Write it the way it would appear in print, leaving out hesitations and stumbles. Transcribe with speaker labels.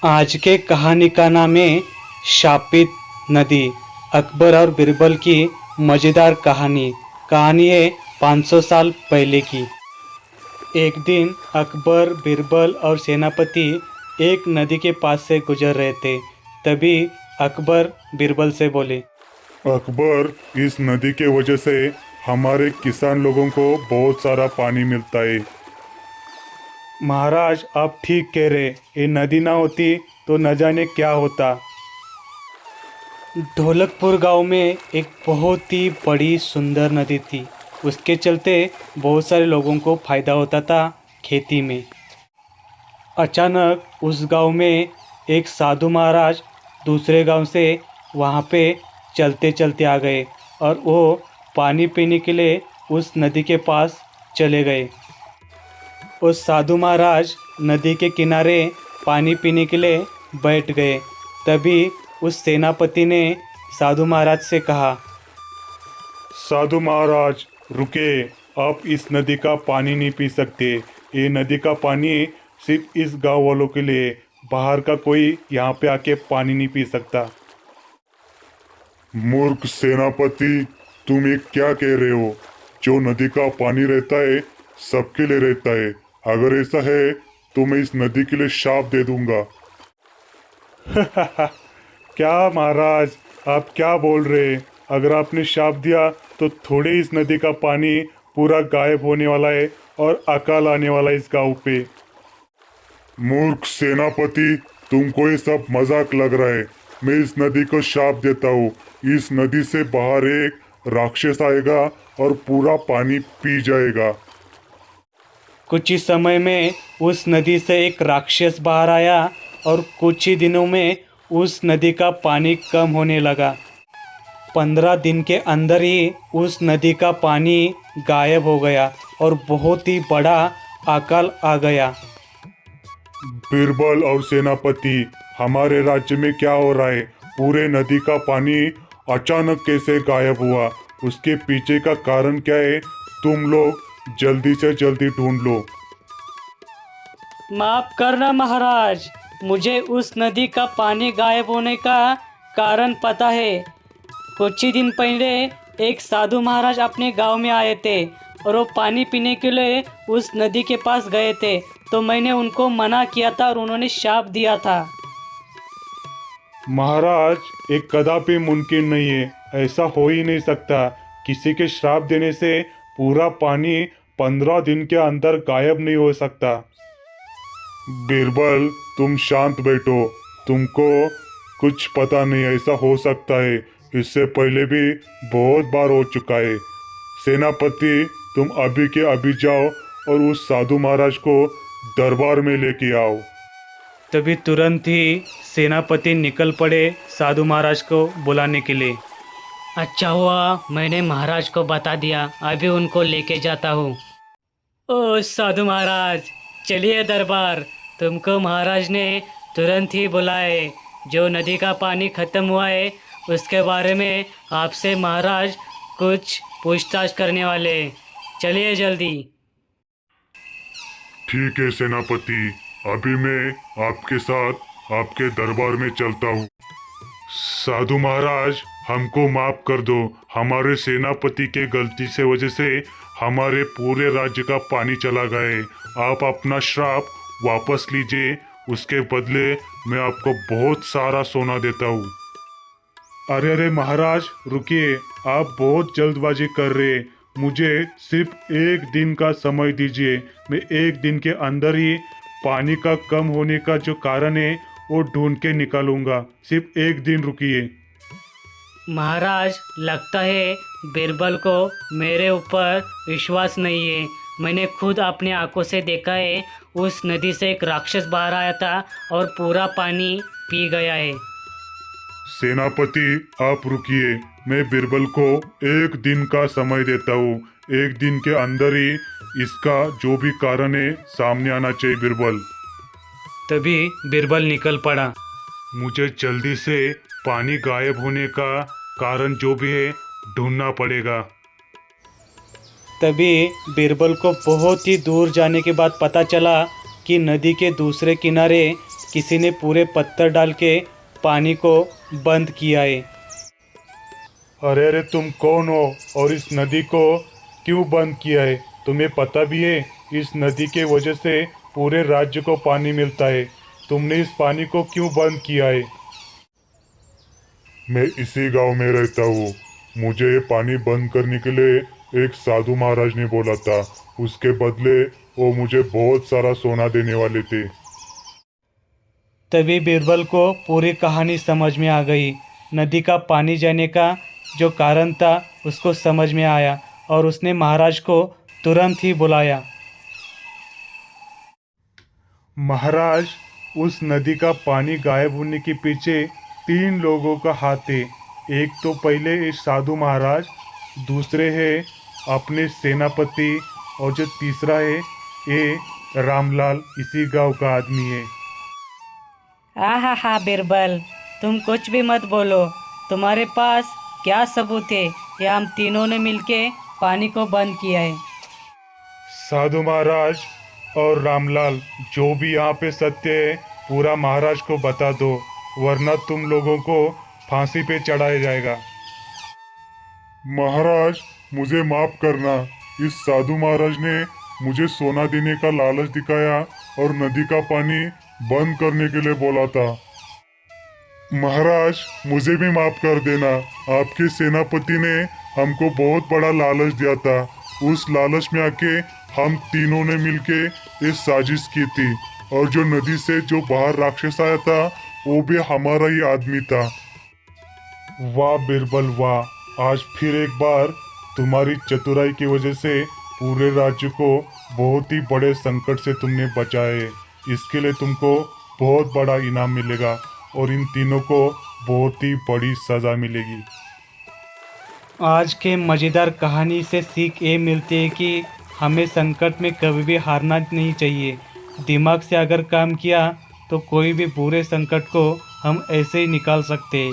Speaker 1: आज के कहानी का नाम है शापित नदी। अकबर और बीरबल की मज़ेदार कहानी। कहानी है 500 साल पहले की। एक दिन अकबर, बीरबल और सेनापति एक नदी के पास से गुजर रहे थे। तभी अकबर बीरबल से बोले,
Speaker 2: अकबर, इस नदी के वजह से हमारे किसान लोगों को बहुत सारा पानी मिलता है।
Speaker 1: महाराज आप ठीक कह रहे, ये नदी ना होती तो न जाने क्या होता। ढोलकपुर गांव में एक बहुत ही बड़ी सुंदर नदी थी। उसके चलते बहुत सारे लोगों को फ़ायदा होता था खेती में। अचानक उस गांव में एक साधु महाराज दूसरे गांव से वहां पे चलते चलते आ गए और वो पानी पीने के लिए उस नदी के पास चले गए। उस साधु महाराज नदी के किनारे पानी पीने के लिए बैठ गए। तभी उस सेनापति ने साधु महाराज से कहा,
Speaker 2: साधु महाराज रुके, आप इस नदी का पानी नहीं पी सकते। ये नदी का पानी सिर्फ इस गांव वालों के लिए, बाहर का कोई यहाँ पे आके पानी नहीं पी सकता। मूर्ख सेनापति, तुम ये क्या कह रहे हो? जो नदी का पानी रहता है सबके लिए रहता है। अगर ऐसा है तो मैं इस नदी के लिए शाप दे दूंगा।
Speaker 1: क्या महाराज आप क्या बोल रहे? अगर आपने शाप दिया तो थोड़े इस नदी का पानी पूरा गायब होने वाला है और अकाल आने वाला है इस गांव पे।
Speaker 2: मूर्ख सेनापति, तुमको ये सब मजाक लग रहा है। मैं इस नदी को शाप देता हूँ। इस नदी से बाहर एक राक्षस आएगा और पूरा पानी पी जाएगा।
Speaker 1: कुछ ही समय में उस नदी से एक राक्षस बाहर आया और कुछ ही दिनों में उस नदी का पानी कम होने लगा। 15 दिन के अंदर ही उस नदी का पानी गायब हो गया और बहुत ही बड़ा अकाल आ गया।
Speaker 2: बीरबल और सेनापति, हमारे राज्य में क्या हो रहा है? पूरे नदी का पानी अचानक कैसे गायब हुआ? उसके पीछे का कारण क्या है? तुम लोग जल्दी से जल्दी ढूंढ लो।
Speaker 3: माफ करना महाराज, मुझे उस नदी का पानी गायब होने का कारण पता है। कुछ ही दिन पहले एक साधु महाराज अपने गांव में आए थे और वो पानी पीने के लिए उस नदी के पास गए थे, तो मैंने उनको मना किया था और उन्होंने शाप दिया था।
Speaker 2: महाराज, एक कदापि मुमकिन नहीं है, ऐसा हो ही नहीं सकता। किसी के श्राप देने से पूरा पानी 15 दिन के अंदर गायब नहीं हो सकता। बीरबल, तुम शांत बैठो। तुमको कुछ पता नहीं ऐसा हो सकता है। इससे पहले भी बहुत बार हो चुका है। सेनापति, तुम अभी के अभी जाओ और उस साधु महाराज को दरबार में लेके आओ।
Speaker 1: तभी तुरंत ही सेनापति निकल पड़े साधु महाराज को बुलाने के लिए।
Speaker 3: अच्छा हुआ मैंने महाराज को बता दिया, अभी उनको लेके जाता हूँ। ओ साधु महाराज, चलिए दरबार। तुमको महाराज ने तुरंत ही बुलाए। जो नदी का पानी खत्म हुआ है उसके बारे में आपसे महाराज कुछ पूछताछ करने वाले। चलिए जल्दी।
Speaker 2: ठीक है सेनापति, अभी मैं आपके साथ आपके दरबार में चलता हूँ। साधु महाराज, हमको माफ कर दो। हमारे सेनापति के गलती से वजह से हमारे पूरे राज्य का पानी चला गया है। आप अपना श्राप वापस लीजिए, उसके बदले मैं आपको बहुत सारा सोना देता हूँ।
Speaker 1: अरे अरे महाराज रुकिए, आप बहुत जल्दबाजी कर रहे हैं। मुझे सिर्फ एक दिन का समय दीजिए। मैं एक दिन के अंदर ही पानी का कम होने का जो कारण है वो ढूंढ के निकालूंगा। सिर्फ एक दिन रुकिए।
Speaker 3: महाराज, लगता है बीरबल को मेरे ऊपर विश्वास नहीं है। मैंने खुद अपने आंखों से देखा है, उस नदी से एक राक्षस बाहर आया था और पूरा पानी पी गया है।
Speaker 2: सेनापति, आप रुकिए। मैं बीरबल को एक दिन का समय देता हूँ। एक दिन के अंदर ही इसका जो भी कारण है सामने आना चाहिए बीरबल।
Speaker 1: तभी बीरबल निकल पड़ा।
Speaker 2: मुझे जल्दी से पानी गायब होने का कारण जो भी है ढूंढना पड़ेगा।
Speaker 1: तभी बीरबल को बहुत ही दूर जाने के बाद पता चला कि नदी के दूसरे किनारे किसी ने पूरे पत्थर डाल के पानी को बंद किया है।
Speaker 2: अरे अरे, तुम कौन हो और इस नदी को क्यों बंद किया है? तुम्हें पता भी है इस नदी के वजह से पूरे राज्य को पानी मिलता है। तुमने इस पानी को क्यों बंद किया है? मैं इसी गांव में रहता हूँ। मुझे ये पानी बंद करने के लिए एक साधु महाराज ने बोला था। उसके बदले वो मुझे बहुत सारा सोना देने वाले थे।
Speaker 1: तभी बीरबल को पूरी कहानी समझ में आ गई। नदी का पानी जाने का जो कारण था उसको समझ में आया और उसने महाराज को तुरंत ही बुलाया।
Speaker 2: महाराज, उस नदी का पानी गायब होने के पीछे 3 लोगों का हाथ है। एक तो पहले इस साधु महाराज, दूसरे है अपने सेनापति और जो तीसरा है ये रामलाल, इसी गांव का आदमी है।
Speaker 3: आहा बीरबल, तुम कुछ भी मत बोलो। तुम्हारे पास क्या सबूत है? या हम तीनों ने मिलके पानी को बंद किया है?
Speaker 2: साधु महाराज और रामलाल, जो भी यहाँ पे सत्य है पूरा महाराज को बता दो, वरना तुम लोगों को फांसी पे चढ़ाया जाएगा। महाराज, मुझे माफ करना। इस साधु महाराज ने मुझे सोना देने का लालच दिखाया और नदी का पानी बंद करने के लिए बोला था। महाराज, मुझे भी माफ कर देना। आपके सेनापति ने हमको बहुत बड़ा लालच दिया था। उस लालच में आके हम तीनों ने मिलके ये साजिश की थी और जो नदी से जो बाहर राक्षस आया था वो भी हमारा ही आदमी था। वाह बीरबल वाह, आज फिर एक बार तुम्हारी चतुराई की वजह से पूरे राज्य को बहुत ही बड़े संकट से तुमने बचाए। इसके लिए तुमको बहुत बड़ा इनाम मिलेगा और इन तीनों को बहुत ही बड़ी सजा मिलेगी।
Speaker 1: आज के मज़ेदार कहानी से सीख ये मिलती है कि हमें संकट में कभी भी हारना नहीं चाहिए। दिमाग से अगर काम किया तो कोई भी बुरे संकट को हम ऐसे ही निकाल सकते हैं।